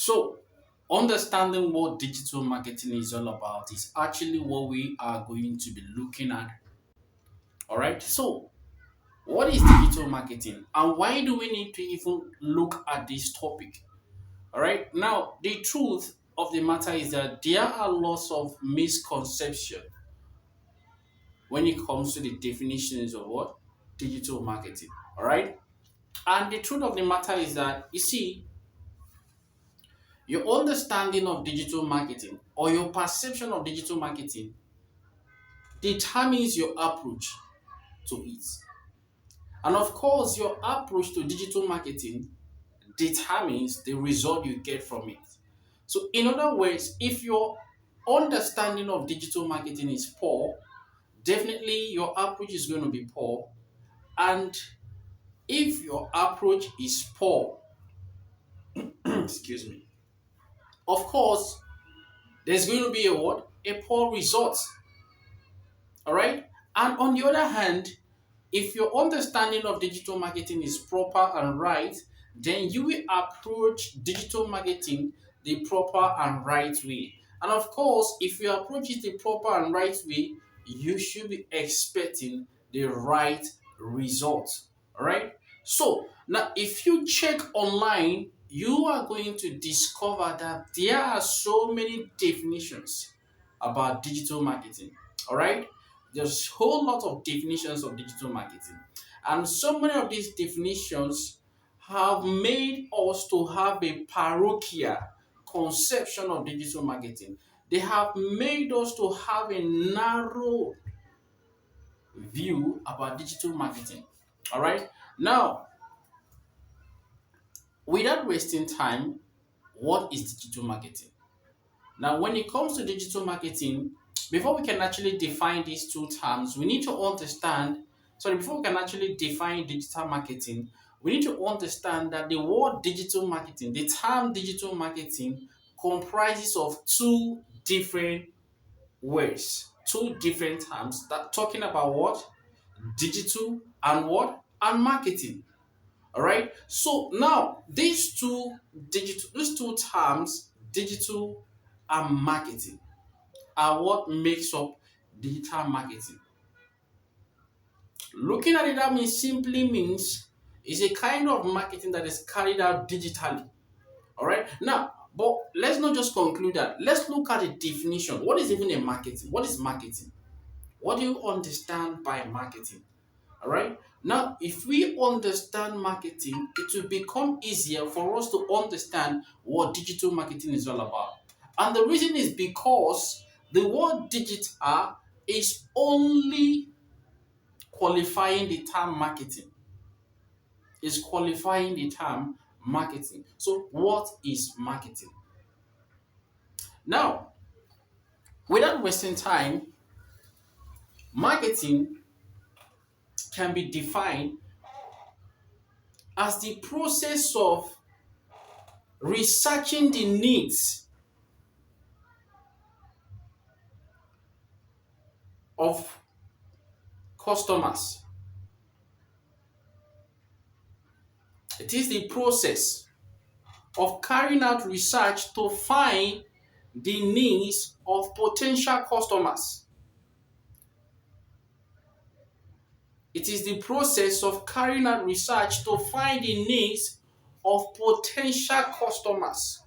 So, understanding what digital marketing is all about is actually what we are going to be looking at. All right. So, what is digital marketing and why do we need to even look at this topic? All right. Now, the truth of the matter is that there are lots of misconception when it comes to the definitions of what digital marketing. All right. And the truth of the matter is that you see, your understanding of digital marketing or your perception of digital marketing determines your approach to it. And of course, your approach to digital marketing determines the result you get from it. So, in other words, if your understanding of digital marketing is poor, definitely your approach is going to be poor. And if your approach is poor, excuse me, of course, there's going to be a what? A poor result. All right. And on the other hand, if your understanding of digital marketing is proper and right, then you will approach digital marketing the proper and right way. And of course, if you approach it the proper and right way, you should be expecting the right result. All right. So now, if you check online, you are going to discover that there are so many definitions about digital marketing. All right. There's a whole lot of definitions of digital marketing. And so many of these definitions have made us to have a parochial conception of digital marketing. They have made us to have a narrow view about digital marketing. All right. Now, without wasting time, what is digital marketing? Now, when it comes to digital marketing, before we can actually define these two terms, we need to understand. Sorry, before we can actually define digital marketing, we need to understand that the word digital marketing, the term digital marketing, comprises of two different words, two different terms that talking about what? Digital and what? And marketing. All right. So now these two terms, digital and marketing, are what makes up digital marketing. Looking at it, that means simply means it's a kind of marketing that is carried out digitally. All right. Now, but let's not just conclude that. Let's look at the definition. What is even a marketing? What is marketing? What do you understand by marketing? All right. Now, if we understand marketing, it will become easier for us to understand what digital marketing is all about. And the reason is because the word digital is only qualifying the term marketing. Is qualifying the term marketing. So, what is marketing? Now, without wasting time, marketing can be defined as the process of researching the needs of customers. It is the process of carrying out research to find the needs of potential customers. It is the process of carrying out research to find the needs of potential customers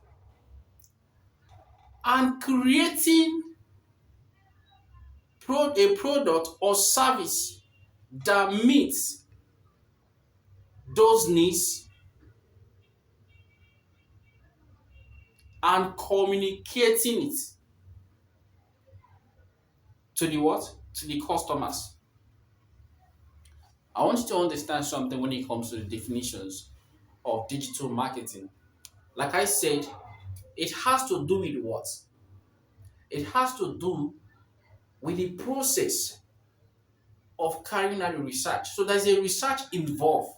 and creating a product or service that meets those needs and communicating it to the what? To the customers. I want you to understand something when it comes to the definitions of digital marketing. Like I said, it has to do with what? It has to do with the process of carrying out the research. So there's a research involved.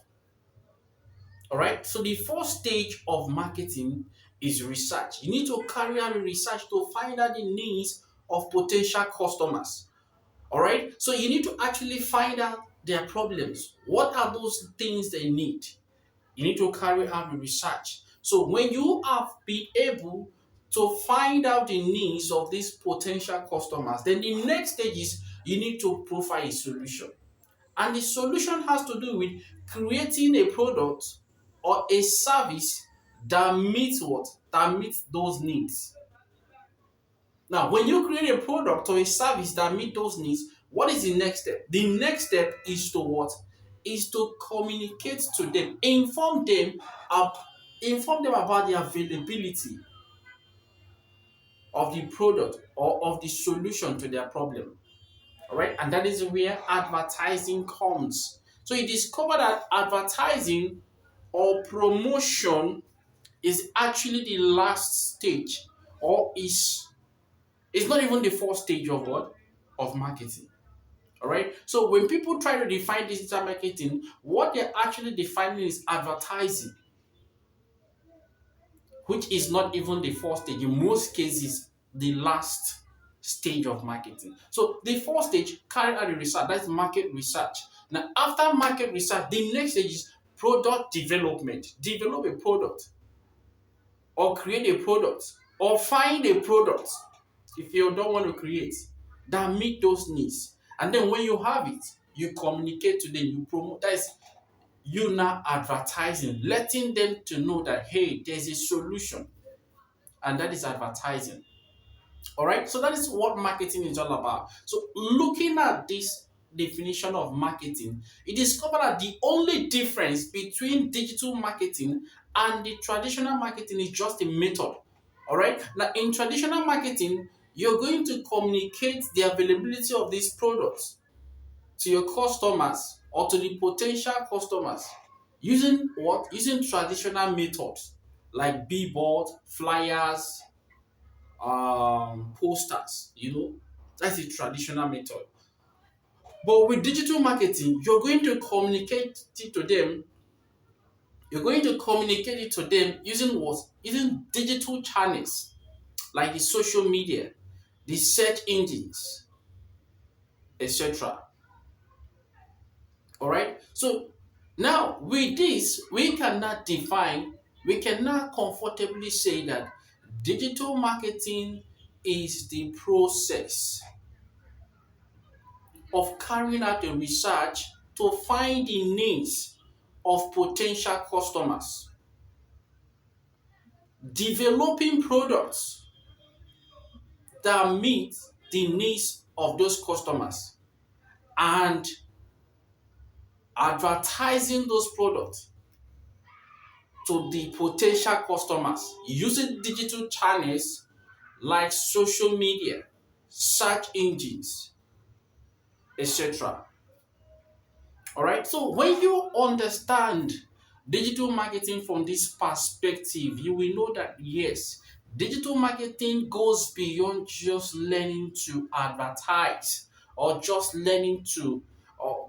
All right. So the first stage of marketing is research. You need to carry out the research to find out the needs of potential customers. All right. So you need to actually find out their problems. What are those things they need? You need to carry out the research. So when you have been able to find out the needs of these potential customers, then the next stage is you need to profile a solution. And the solution has to do with creating a product or a service that meets what? That meets those needs. Now, when you create a product or a service that meet those needs, what is the next step? The next step is to what? Is to communicate to them, ab- inform them about the availability of the product or of the solution to their problem. All right, and that is where advertising comes. So you discover that advertising or promotion is actually the last stage, or is not even the first stage of what? Of marketing. All right. So when people try to define digital marketing, what they're actually defining is advertising, which is not even the first stage. In most cases, the last stage of marketing. So the first stage, carry out the research, that's market research. Now, after market research, the next stage is product development. Develop a product or create a product or find a product if you don't want to create that meet those needs. And then when you have it, you communicate to them, you promote. That is you now advertising, letting them to know that hey, there's a solution, and that is advertising. All right, so that is what marketing is all about. So looking at this definition of marketing, you discover that the only difference between digital marketing and the traditional marketing is just a method. All right, now in traditional marketing, you're going to communicate the availability of these products to your customers or to the potential customers using what? Using traditional methods like billboard, flyers, posters. That's the traditional method. But with digital marketing, you're going to communicate it to them using what? Using digital channels like the social media, the search engines, etc. All right. So now with this, we cannot comfortably say that digital marketing is the process of carrying out a research to find the needs of potential customers, developing products that meet the needs of those customers, and advertising those products to the potential customers using digital channels like social media, search engines, etc. All right. So when you understand digital marketing from this perspective, you will know that yes, digital marketing goes beyond just learning to advertise or just learning to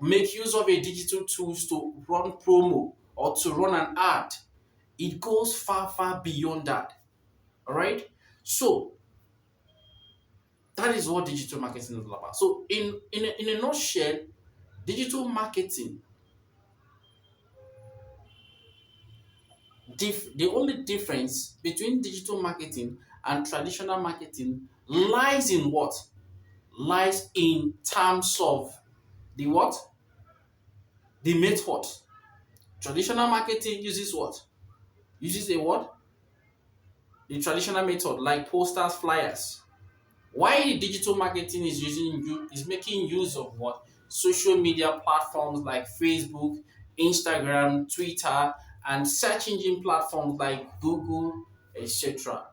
make use of a digital tools to run promo or to run an ad. It goes far, far beyond that. All right. So that is what digital marketing is all about. So in a nutshell, digital marketing, the only difference between digital marketing and traditional marketing lies in what? Lies in terms of the what? The method. Traditional marketing uses what? Uses a what? The traditional method like posters, flyers. Why the digital marketing is making use of what? Social media platforms like Facebook, Instagram, Twitter, and search engine platforms like Google, etc.